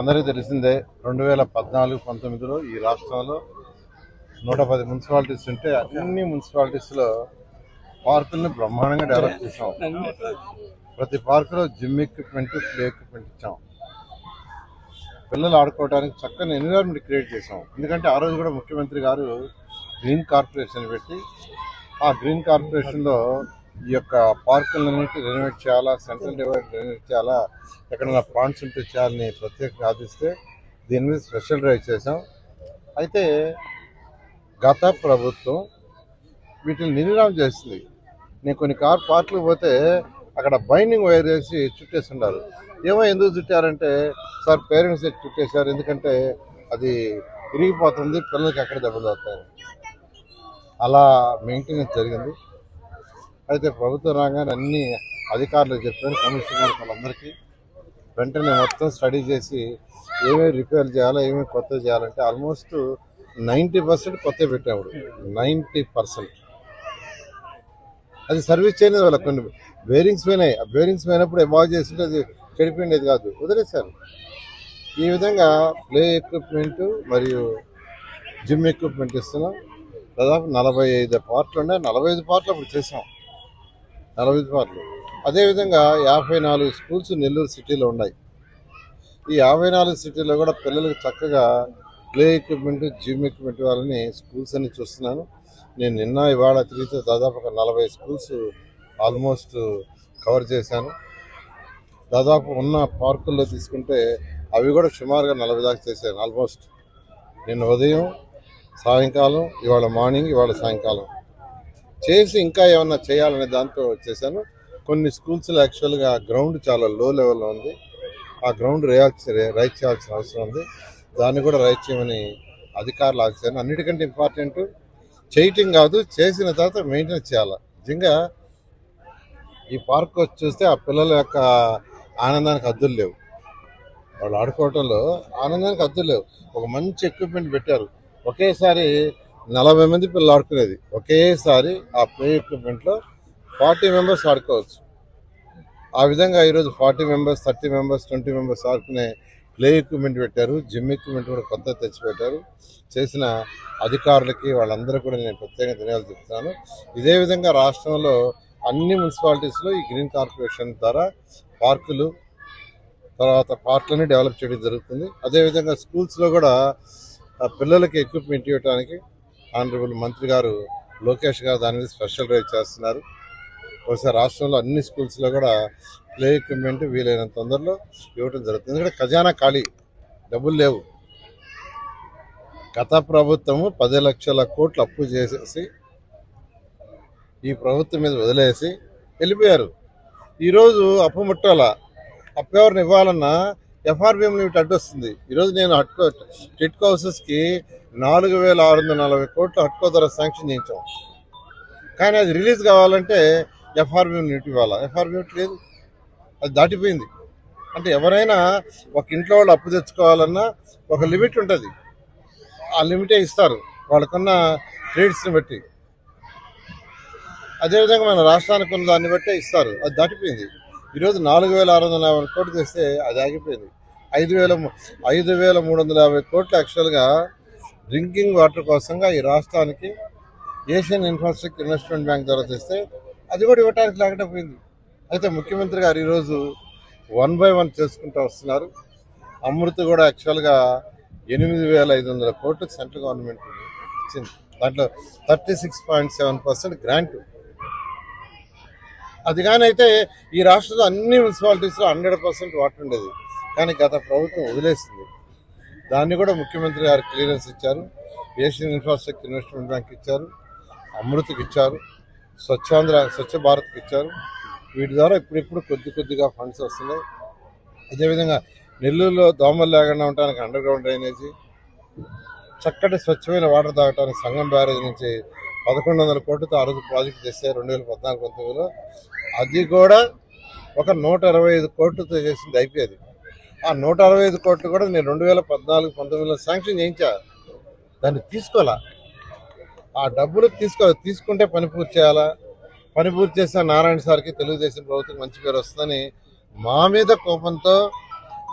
అందరికీ తెలిసిందే 2014-19లో ఈ రాష్ట్రంలో 110 మున్సిపాలిటీస్ ఉంటే అన్ని మున్సిపాలిటీస్లో పార్కులను బ్రహ్మాండంగా డెవలప్ చేసాం. ప్రతి పార్కులో జిమ్ ఎక్విప్మెంట్, ప్లే ఎక్విప్మెంట్ ఇచ్చాం. పిల్లలు ఆడుకోవడానికి చక్కని ఎన్విరాన్మెంట్ క్రియేట్ చేసాం. ఎందుకంటే ఆ రోజు కూడా ముఖ్యమంత్రి గారు గ్రీన్ కార్పొరేషన్ పెట్టి ఆ గ్రీన్ కార్పొరేషన్లో ఈ యొక్క పార్కులన్నింటినీ రెనోవేట్ చేయాలా, సెంట్రల్ డివైడ్ రెనోవేట్ చేయాలా, ఎక్కడైనా పాయింట్స్ ఉంటే చేయాలని ప్రత్యేకంగా ఆదిస్తే దీని మీద స్పెషల్ డ్రైవ్ చేసాం. అయితే గత ప్రభుత్వం వీటిని నిర్ణయం చేస్తుంది. నేను కొన్ని పార్కులు పోతే అక్కడ బైండింగ్ వైర్ వేసి చుట్టేస్తున్నారు. ఏమో ఎందుకు చుట్టారంటే, సార్ పేరెంట్స్ చుట్టేశారు, ఎందుకంటే అది విరిగిపోతుంది, పిల్లలకి ఎక్కడ దెబ్బలు అవుతాయి, అలా మెయింటెనెన్స్ జరిగింది. అయితే ప్రభుత్వం రాగానే అన్ని అధికారులు చెప్పారు, కమిషనర్ వాళ్ళందరికీ వెంటనే మొత్తం స్టడీ చేసి ఏమేమి రిపేర్ చేయాలో, ఏమేమి కొత్త చేయాలంటే ఆల్మోస్ట్ 90% కొత్త పెట్టాము. 90% అది సర్వీస్ చేయలేదు. వాళ్ళ కొన్ని బేరింగ్స్ పోయినాయి. ఆ బేరింగ్స్ పోయినప్పుడు బాగు చేస్తుంటే అది చెడిపోయిండేది కాదు, వదిలేశారు. ఈ విధంగా ప్లే ఎక్విప్మెంట్ మరియు జిమ్ ఎక్విప్మెంట్ ఇస్తున్నాం. దాదాపు 45 పార్కులు ఉన్నాయి. 45 పార్కులు అప్పుడు చేసాం, 45 పార్కులు. అదేవిధంగా 54 స్కూల్స్ నెల్లూరు సిటీలో ఉన్నాయి. ఈ 54 సిటీలో కూడా పిల్లలకు చక్కగా ప్లే ఎక్విప్మెంట్, జిమ్ ఎక్విప్మెంట్ వాళ్ళని స్కూల్స్ అన్ని చూస్తున్నాను. నేను నిన్న ఇవాళ తిరిగితే దాదాపు ఒక 40 స్కూల్స్ ఆల్మోస్ట్ కవర్ చేశాను. దాదాపు ఉన్న పార్కుల్లో తీసుకుంటే అవి కూడా సుమారుగా 40 దాకా చేశాను ఆల్మోస్ట్. నిన్న ఉదయం, సాయంకాలం, ఇవాళ మార్నింగ్, ఇవాళ సాయంకాలం చేసి ఇంకా ఏమన్నా చేయాలనే దాంతో చేశాను. కొన్ని స్కూల్స్లో యాక్చువల్గా గ్రౌండ్ చాలా లో లెవెల్లో ఉంది. ఆ గ్రౌండ్ రైట్ చేయాల్సిన అవసరం ఉంది. దాన్ని కూడా రైట్ చేయమని అధికారులు ఆశించాను. అన్నిటికంటే ఇంపార్టెంట్ చేయటం కాదు, చేసిన తర్వాత మెయింటెనెన్స్ చేయాలి. నిజంగా ఈ పార్క్ వచ్చి చూస్తే ఆ పిల్లల యొక్క ఆనందానికి హద్దులు లేవు. వాళ్ళు ఆడుకోవటంలో ఆనందానికి హద్దులు లేవు. ఒక మంచి ఎక్విప్మెంట్ పెట్టారు. ఒకేసారి 40 మంది పిల్లలు ఆడుకునేది. ఒకేసారి ఆ ప్లే ఎక్విప్మెంట్లో 40 మెంబర్స్ ఆడుకోవచ్చు. ఆ విధంగా ఈరోజు 40 మెంబర్స్, 30 మెంబర్స్, 20 మెంబర్స్ ఆడుకునే ప్లే ఎక్విప్మెంట్ పెట్టారు. జిమ్ ఎక్విప్మెంట్ కూడా కొత్త తెచ్చిపెట్టారు. చేసిన అధికారులకి వాళ్ళందరూ కూడా నేను ప్రత్యేకంగా ధన్యవాదాలు చెప్తున్నాను. ఇదే విధంగా రాష్ట్రంలో అన్ని మున్సిపాలిటీస్లో ఈ గ్రీన్ కార్పొరేషన్ ద్వారా పార్కులు, తర్వాత పార్కులని డెవలప్ చేయడం జరుగుతుంది. అదేవిధంగా స్కూల్స్లో కూడా పిల్లలకి ఎక్విప్మెంట్ ఇవ్వడానికి ఆనరబుల్ మంత్రి గారు లోకేష్ గారు దాని మీద స్పెషల్ డ్రైవ్ చేస్తున్నారు. ఒకసారి రాష్ట్రంలో అన్ని స్కూల్స్లో కూడా ప్లే ఎక్విప్మెంట్ వీలైనంత తొందరలో ఇవ్వడం జరుగుతుంది. ఎందుకంటే ఖజానా ఖాళీ, డబ్బులు లేవు. గత ప్రభుత్వము 10 లక్షల కోట్లు అప్పు చేసేసి ఈ ప్రభుత్వం మీద వదిలేసి వెళ్ళిపోయారు. ఈరోజు అప్పు ముట్టాల, అప్పు ఎవరిని ఇవ్వాలన్నా ఎఫ్ఆర్బిఎం లిమిట్ అడ్డొస్తుంది. ఈరోజు నేను టిట్కో హౌసెస్కి 4640 కోట్లు హట్కో ధర శాంక్షన్ చేయించాం. కానీ అది రిలీజ్ కావాలంటే ఎఫ్ఆర్బిఎం లిమిట్ ఇవ్వాలా. ఎఫ్ఆర్బిఎం లిమిట్ లేదు, అది దాటిపోయింది. అంటే ఎవరైనా ఒక ఇంట్లో వాళ్ళు అప్పు తెచ్చుకోవాలన్నా ఒక లిమిట్ ఉంటుంది. ఆ లిమిటే ఇస్తారు వాళ్ళకున్న క్రెడిట్స్ని బట్టి. అదేవిధంగా మన రాష్ట్రానికి ఉన్న దాన్ని బట్టే ఇస్తారు. అది దాటిపోయింది. ఈరోజు 4650 కోట్లు తెస్తే అది ఆగిపోయింది. 5350 కోట్లు యాక్చువల్గా డ్రింకింగ్ వాటర్ కోసంగా ఈ రాష్ట్రానికి ఏషియన్ ఇన్ఫ్రాస్ట్రక్చర్ ఇన్వెస్ట్మెంట్ బ్యాంక్ ద్వారా తెస్తే అది కూడా ఇవ్వడానికి లేకపోయింది. అయితే ముఖ్యమంత్రి గారు ఈరోజు 1 by 1 చేసుకుంటూ వస్తున్నారు. అమృత్ కూడా యాక్చువల్గా 8500 కోట్లు సెంట్రల్ గవర్నమెంట్ ఇచ్చింది. దాంట్లో 36.7% గ్రాంట్. అది కానీ అయితే ఈ రాష్ట్రంలో అన్ని మున్సిపాలిటీస్లో 100% వాటర్ ఉండేది. కానీ గత ప్రభుత్వం వదిలేసింది. దాన్ని కూడా ముఖ్యమంత్రి గారు క్లియరెన్స్ ఇచ్చారు. ఏషియన్ ఇన్ఫ్రాస్ట్రక్చర్ ఇన్వెస్ట్మెంట్ బ్యాంక్ ఇచ్చారు, అమృత్కి ఇచ్చారు, స్వచ్ఛ భారత్కి ఇచ్చారు. వీటి ద్వారా ఇప్పుడిప్పుడు కొద్దిగా ఫండ్స్ వస్తున్నాయి. అదేవిధంగా నెల్లూరులో దోమలు లేకుండా ఉండడానికి అండర్ గ్రౌండ్ డ్రైనేజీ, చక్కటి స్వచ్ఛమైన వాటర్ తాగడానికి సంగం బ్యారేజ్ నుంచి 1100 కోట్లతో ఆ రోజు ప్రాజెక్ట్ చేస్తే 2014-19లో అది కూడా ఒక 125 కోట్లతో చేసింది అయిపోయేది. ఆ 165 కోట్లు కూడా నేను 2014-19లో శాంక్షన్ చేయించా. దాన్ని తీసుకోవాలా, ఆ డబ్బులు తీసుకుంటే పని పూర్తి చేయాలా. పని పూర్తి చేసిన నారాయణ సార్కి తెలుగుదేశం ప్రభుత్వం మంచి పేరు వస్తుందని మా మీద కోపంతో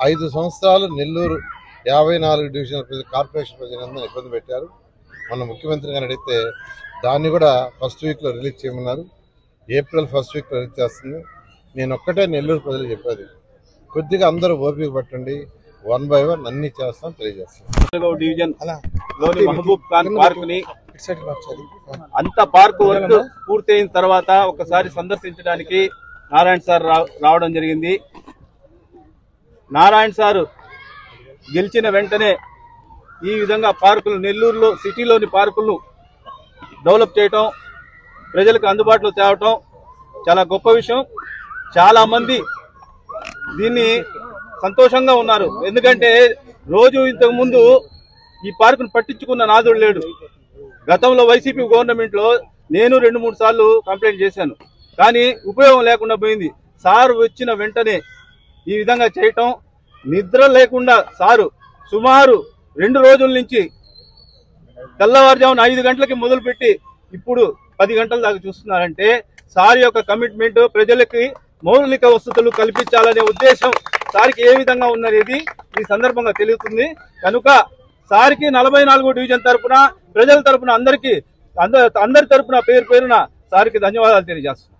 5 సంవత్సరాలు నెల్లూరు 54 డివిజనల్ కార్పొరేషన్ ప్రజలందరూ ఇబ్బంది పెట్టారు. మన ముఖ్యమంత్రి గారిని అడిగితే దాన్ని కూడా ఫస్ట్ వీక్లో రిలీజ్ చేయమన్నారు. ఏప్రిల్ ఫస్ట్ వీక్లో రిలీజ్ చేస్తుంది. నేను ఒక్కటే నెల్లూరు ప్రజలు చెప్పేది, కొద్దిగా అందరూ ఓపిక పట్టండి, 1 by 1 అన్ని చేస్తాం తెలియజేస్తాం. డివిజన్ లోని మహబూబ్ ఖాన్ పార్క్ ని అంత పార్క్ వర్క్ పూర్తయిన తర్వాత ఒకసారి సందర్శించడానికి నారాయణ సార్ రావడం జరిగింది. నారాయణ సార్ గెలిచిన వెంటనే ఈ విధంగా పార్కులు నెల్లూరులో సిటీలోని పార్కులను డెవలప్ చేయటం, ప్రజలకు అందుబాటులో తేవటం చాలా గొప్ప విషయం. చాలా మంది దీన్ని సంతోషంగా ఉన్నారు. ఎందుకంటే రోజు ఇంతకు ముందు ఈ పార్కును పట్టించుకున్న నాదుడు లేడు. గతంలో వైసీపీ గవర్నమెంట్ లో నేను 2-3 సార్లు కంప్లైంట్ చేశాను, కానీ ఉపయోగం లేకుండా పోయింది. సార్ వచ్చిన వెంటనే ఈ విధంగా చేయటం, నిద్ర లేకుండా సారు సుమారు 2 రోజుల నుంచి తెల్లవారుజామున 5 గంటలకి మొదలుపెట్టి ఇప్పుడు 10 గంటల దాకా చూస్తున్నారంటే సార్ యొక్క కమిట్మెంట్, ప్రజలకి మౌలిక వసతులు కల్పించాలనే ఉద్దేశం సార్కి ఏ విధంగా ఉన్నది ఈ సందర్భంగా తెలుస్తుంది. కనుక సార్కి 44 డివిజన్ తరపున, ప్రజల తరపున అందరి తరపున పేరున సార్కి ధన్యవాదాలు తెలియజేస్తాం.